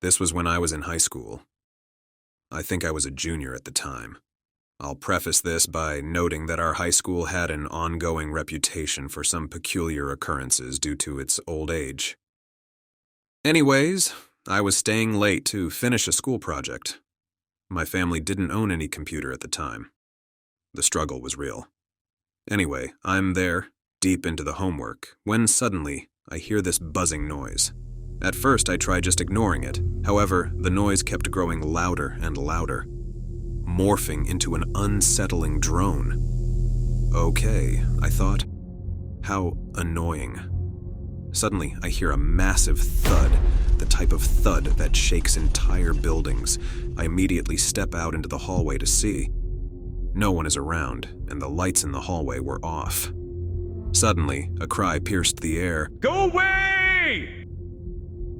This was when I was in high school. I think I was a junior at the time. I'll preface this by noting that our high school had an ongoing reputation for some peculiar occurrences due to its old age. Anyways, I was staying late to finish a school project. My family didn't own any computer at the time. The struggle was real. Anyway, I'm there, deep into the homework, when suddenly I hear this buzzing noise. At first, I tried just ignoring it. However, the noise kept growing louder and louder, morphing into an unsettling drone. Okay, I thought. How annoying. Suddenly, I hear a massive thud, the type of thud that shakes entire buildings. I immediately step out into the hallway to see. No one is around, and the lights in the hallway were off. Suddenly, a cry pierced the air. Go away!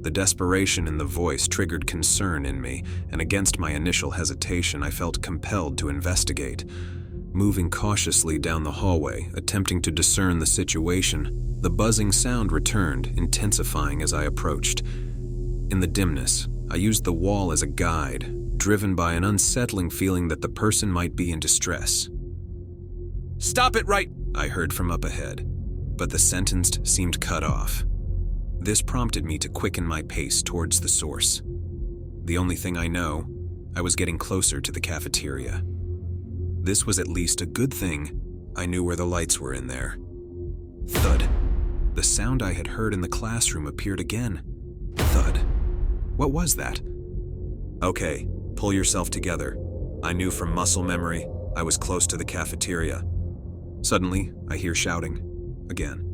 The desperation in the voice triggered concern in me, and against my initial hesitation, I felt compelled to investigate. Moving cautiously down the hallway, attempting to discern the situation, the buzzing sound returned, intensifying as I approached. In the dimness, I used the wall as a guide, driven by an unsettling feeling that the person might be in distress. "Stop it right!" I heard from up ahead, but the sentence seemed cut off. This prompted me to quicken my pace towards the source. The only thing I know, I was getting closer to the cafeteria. This was at least a good thing. I knew where the lights were in there. Thud. The sound I had heard in the classroom appeared again. Thud. What was that? Okay, pull yourself together. I knew from muscle memory I was close to the cafeteria. Suddenly, I hear shouting. Again.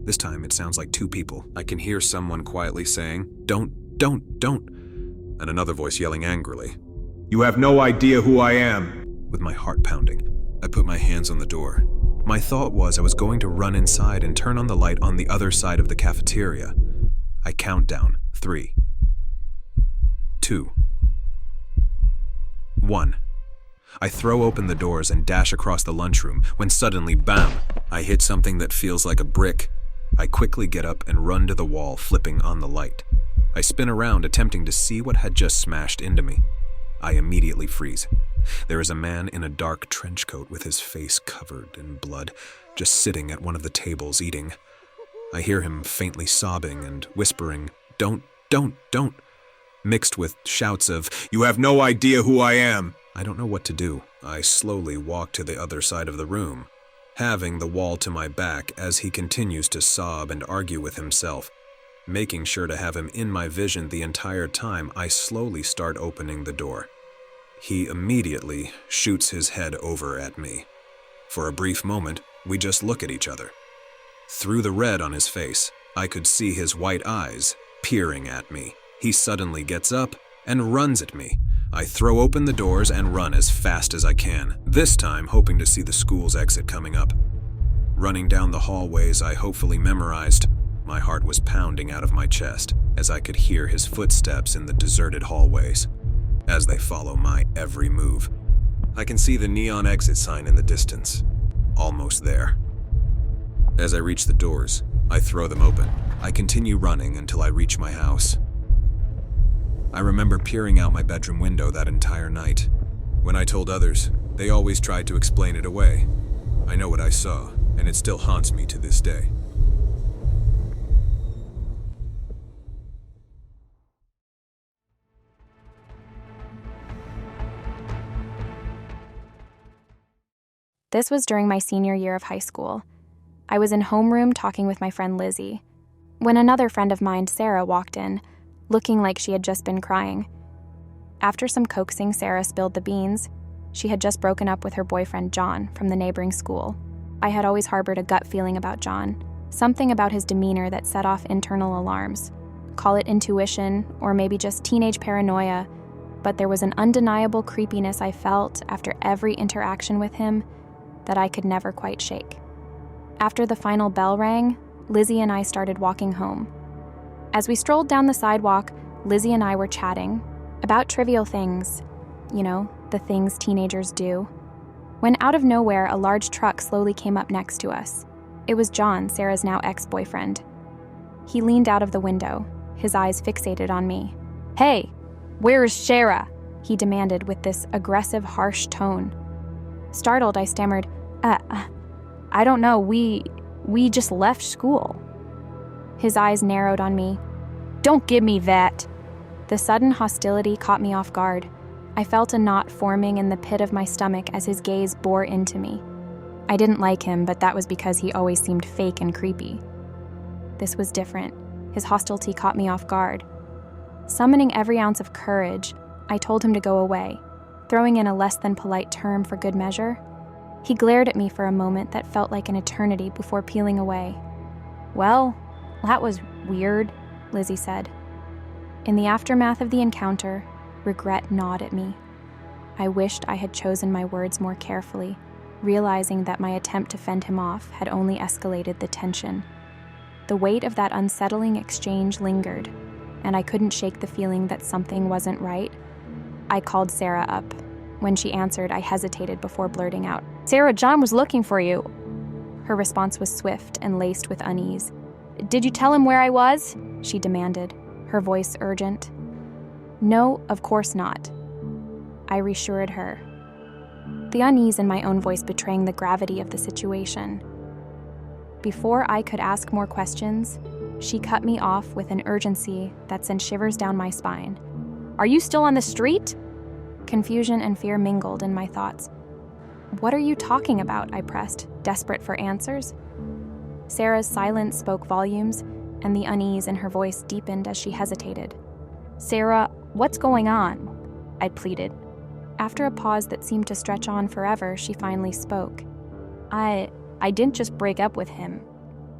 This time it sounds like two people. I can hear someone quietly saying, don't, and another voice yelling angrily. You have no idea who I am. With my heart pounding, I put my hands on the door. My thought was I was going to run inside and turn on the light on the other side of the cafeteria. I count down 3, 2, 1. I throw open the doors and dash across the lunchroom when suddenly, bam, I hit something that feels like a brick. I quickly get up and run to the wall, flipping on the light. I spin around, attempting to see what had just smashed into me. I immediately freeze. There is a man in a dark trench coat with his face covered in blood, just sitting at one of the tables eating. I hear him faintly sobbing and whispering, don't, mixed with shouts of, you have no idea who I am. I don't know what to do. I slowly walk to the other side of the room, having the wall to my back as he continues to sob and argue with himself. Making sure to have him in my vision the entire time, I slowly start opening the door. He immediately shoots his head over at me. For a brief moment, we just look at each other. Through the red on his face, I could see his white eyes peering at me. He suddenly gets up and runs at me. I throw open the doors and run as fast as I can, this time hoping to see the school's exit coming up. Running down the hallways I hopefully memorized, my heart was pounding out of my chest as I could hear his footsteps in the deserted hallways. As they follow my every move, I can see the neon exit sign in the distance. Almost there. As I reach the doors, I throw them open. I continue running until I reach my house. I remember peering out my bedroom window that entire night. When I told others, they always tried to explain it away. I know what I saw, and it still haunts me to this day. This was during my senior year of high school. I was in homeroom talking with my friend Lizzie, when another friend of mine, Sarah, walked in, looking like she had just been crying. After some coaxing, Sarah spilled the beans. She had just broken up with her boyfriend, John, from the neighboring school. I had always harbored a gut feeling about John, something about his demeanor that set off internal alarms. Call it intuition, or maybe just teenage paranoia, but there was an undeniable creepiness I felt after every interaction with him that I could never quite shake. After the final bell rang, Lizzie and I started walking home. As we strolled down the sidewalk, Lizzie and I were chatting about trivial things, the things teenagers do, when out of nowhere a large truck slowly came up next to us. It was John, Sarah's now ex-boyfriend. He leaned out of the window, his eyes fixated on me. "Hey, where is Sarah?" he demanded with this aggressive, harsh tone. Startled, I stammered, I don't know, we just left school." His eyes narrowed on me. "Don't give me that." The sudden hostility caught me off guard. I felt a knot forming in the pit of my stomach as his gaze bore into me. I didn't like him, but that was because he always seemed fake and creepy. This was different. His hostility caught me off guard. Summoning every ounce of courage, I told him to go away, throwing in a less than polite term for good measure. He glared at me for a moment that felt like an eternity before peeling away. "Well, that was weird," Lizzie said. In the aftermath of the encounter, regret gnawed at me. I wished I had chosen my words more carefully, realizing that my attempt to fend him off had only escalated the tension. The weight of that unsettling exchange lingered, and I couldn't shake the feeling that something wasn't right. I called Sarah up. When she answered, I hesitated before blurting out, "Sarah, John was looking for you." Her response was swift and laced with unease. "Did you tell him where I was?" she demanded, her voice urgent. "No, of course not," I reassured her, the unease in my own voice betraying the gravity of the situation. Before I could ask more questions, she cut me off with an urgency that sent shivers down my spine. "Are you still on the street?" Confusion and fear mingled in my thoughts. "What are you talking about?" I pressed, desperate for answers. Sarah's silence spoke volumes, and the unease in her voice deepened as she hesitated. "Sarah, what's going on?" I pleaded. After a pause that seemed to stretch on forever, she finally spoke. I didn't just break up with him.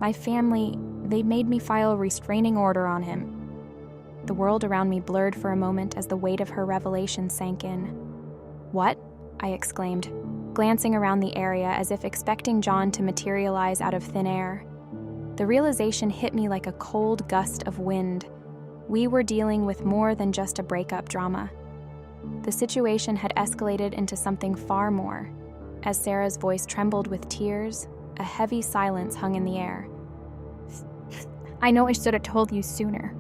My family, they made me file a restraining order on him." The world around me blurred for a moment as the weight of her revelation sank in. "What?" I exclaimed, glancing around the area as if expecting John to materialize out of thin air. The realization hit me like a cold gust of wind. We were dealing with more than just a breakup drama. The situation had escalated into something far more. As Sarah's voice trembled with tears, a heavy silence hung in the air. "I know I should have told you sooner,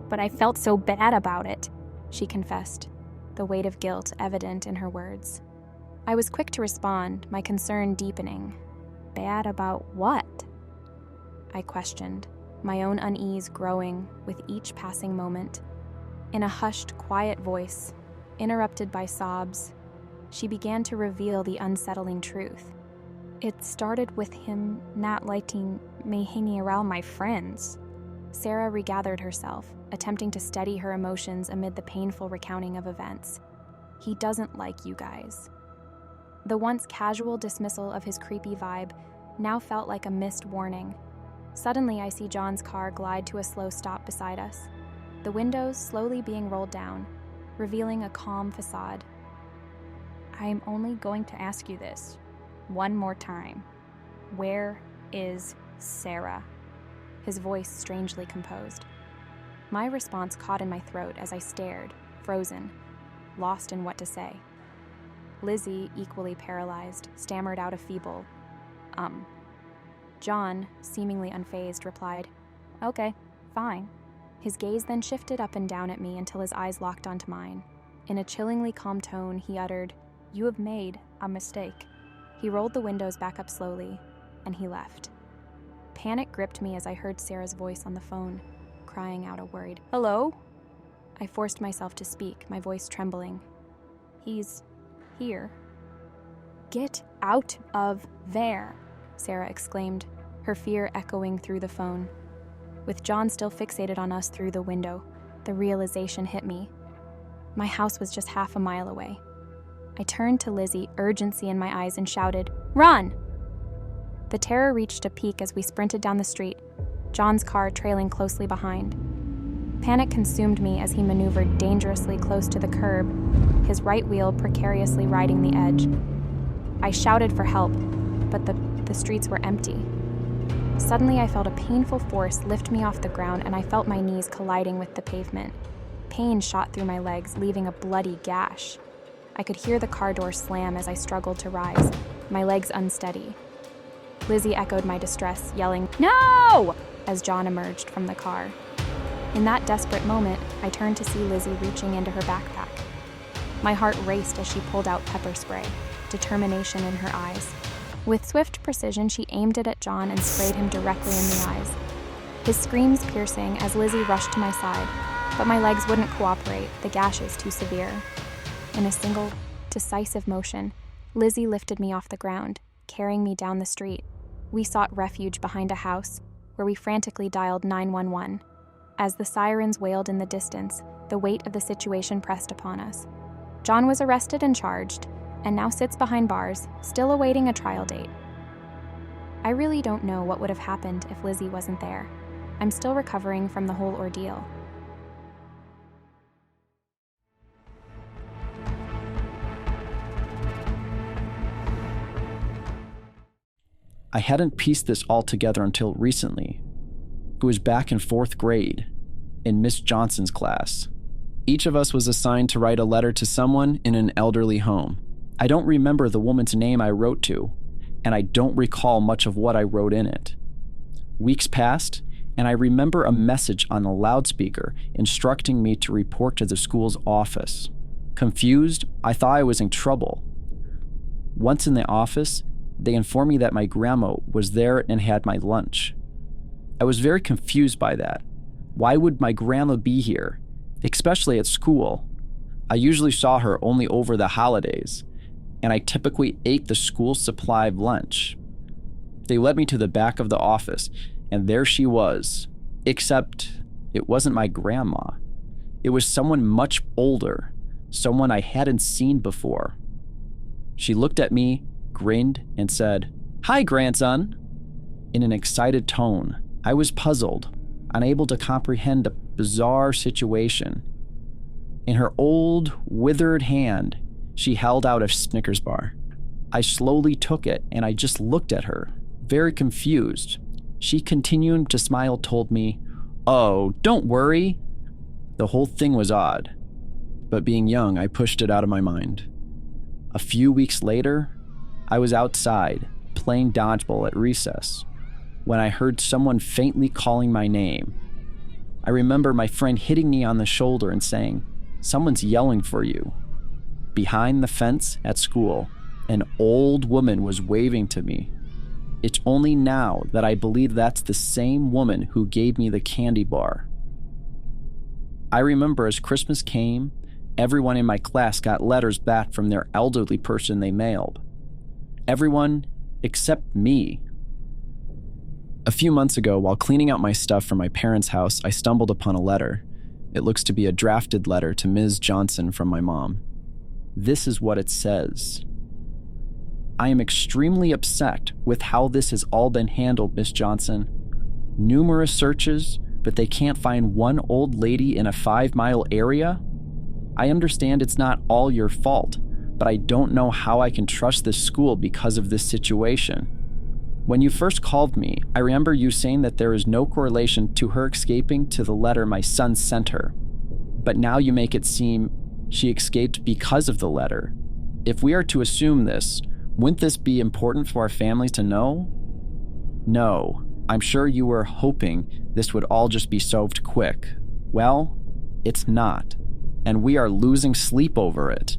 but I felt so bad about it," she confessed, the weight of guilt evident in her words. I was quick to respond, my concern deepening. "Bad about what?" I questioned, my own unease growing with each passing moment. In a hushed, quiet voice, interrupted by sobs, she began to reveal the unsettling truth. "It started with him not liking me hanging around my friends." Sarah regathered herself, attempting to steady her emotions amid the painful recounting of events. "He doesn't like you guys." The once casual dismissal of his creepy vibe now felt like a missed warning. Suddenly, I see John's car glide to a slow stop beside us, the windows slowly being rolled down, revealing a calm facade. "I'm only going to ask you this one more time. Where is Sarah?" His voice strangely composed. My response caught in my throat as I stared, frozen, lost in what to say. Lizzie, equally paralyzed, stammered out a feeble, John, seemingly unfazed, replied, "Okay, fine." His gaze then shifted up and down at me until his eyes locked onto mine. In a chillingly calm tone, he uttered, "You have made a mistake." He rolled the windows back up slowly, and he left. Panic gripped me as I heard Sarah's voice on the phone, crying out a worried, "Hello?" I forced myself to speak, my voice trembling. "He's here." "Get out of there," Sarah exclaimed, her fear echoing through the phone. With John still fixated on us through the window, the realization hit me. My house was just half a mile away. I turned to Lizzie, urgency in my eyes, and shouted, "Run!" The terror reached a peak as we sprinted down the street, John's car trailing closely behind. Panic consumed me as he maneuvered dangerously close to the curb, his right wheel precariously riding the edge. I shouted for help, but the streets were empty. Suddenly, I felt a painful force lift me off the ground, and I felt my knees colliding with the pavement. Pain shot through my legs, leaving a bloody gash. I could hear the car door slam as I struggled to rise, my legs unsteady. Lizzie echoed my distress, yelling, "No!" as John emerged from the car. In that desperate moment, I turned to see Lizzie reaching into her backpack. My heart raced as she pulled out pepper spray, determination in her eyes. With swift precision, she aimed it at John and sprayed him directly in the eyes. His screams piercing as Lizzie rushed to my side, but my legs wouldn't cooperate, the gashes too severe. In a single, decisive motion, Lizzie lifted me off the ground, carrying me down the street. We sought refuge behind a house, where we frantically dialed 911. As the sirens wailed in the distance, the weight of the situation pressed upon us. John was arrested and charged, and now sits behind bars, still awaiting a trial date. I really don't know what would have happened if Lizzie wasn't there. I'm still recovering from the whole ordeal. I hadn't pieced this all together until recently. It was back in 4th grade, in Miss Johnson's class. Each of us was assigned to write a letter to someone in an elderly home. I don't remember the woman's name I wrote to, and I don't recall much of what I wrote in it. Weeks passed, and I remember a message on the loudspeaker instructing me to report to the school's office. Confused, I thought I was in trouble. Once in the office, they informed me that my grandma was there and had my lunch. I was very confused by that. Why would my grandma be here, especially at school? I usually saw her only over the holidays, and I typically ate the school supply of lunch. They led me to the back of the office, and there she was, except it wasn't my grandma. It was someone much older, someone I hadn't seen before. She looked at me, grinned, and said, "Hi, grandson," in an excited tone. I was puzzled, unable to comprehend the bizarre situation. In her old, withered hand, she held out a Snickers bar. I slowly took it, and I just looked at her, very confused. She, continuing to smile, told me, "Oh, don't worry." The whole thing was odd, but being young, I pushed it out of my mind. A few weeks later, I was outside, playing dodgeball at recess, when I heard someone faintly calling my name. I remember my friend hitting me on the shoulder and saying, "Someone's yelling for you." Behind the fence at school, an old woman was waving to me. It's only now that I believe that's the same woman who gave me the candy bar. I remember as Christmas came, everyone in my class got letters back from their elderly person they mailed. Everyone except me. A few months ago, while cleaning out my stuff from my parents' house, I stumbled upon a letter. It looks to be a drafted letter to Ms. Johnson from my mom. This is what it says. "I am extremely upset with how this has all been handled, Miss Johnson. Numerous searches, but they can't find one old lady in a 5-mile area. I understand it's not all your fault, but I don't know how I can trust this school because of this situation. When you first called me, I remember you saying that there is no correlation to her escaping to the letter my son sent her. But now you make it seem she escaped because of the letter. If we are to assume this, wouldn't this be important for our families to know? No, I'm sure you were hoping this would all just be solved quick. Well, it's not, and we are losing sleep over it.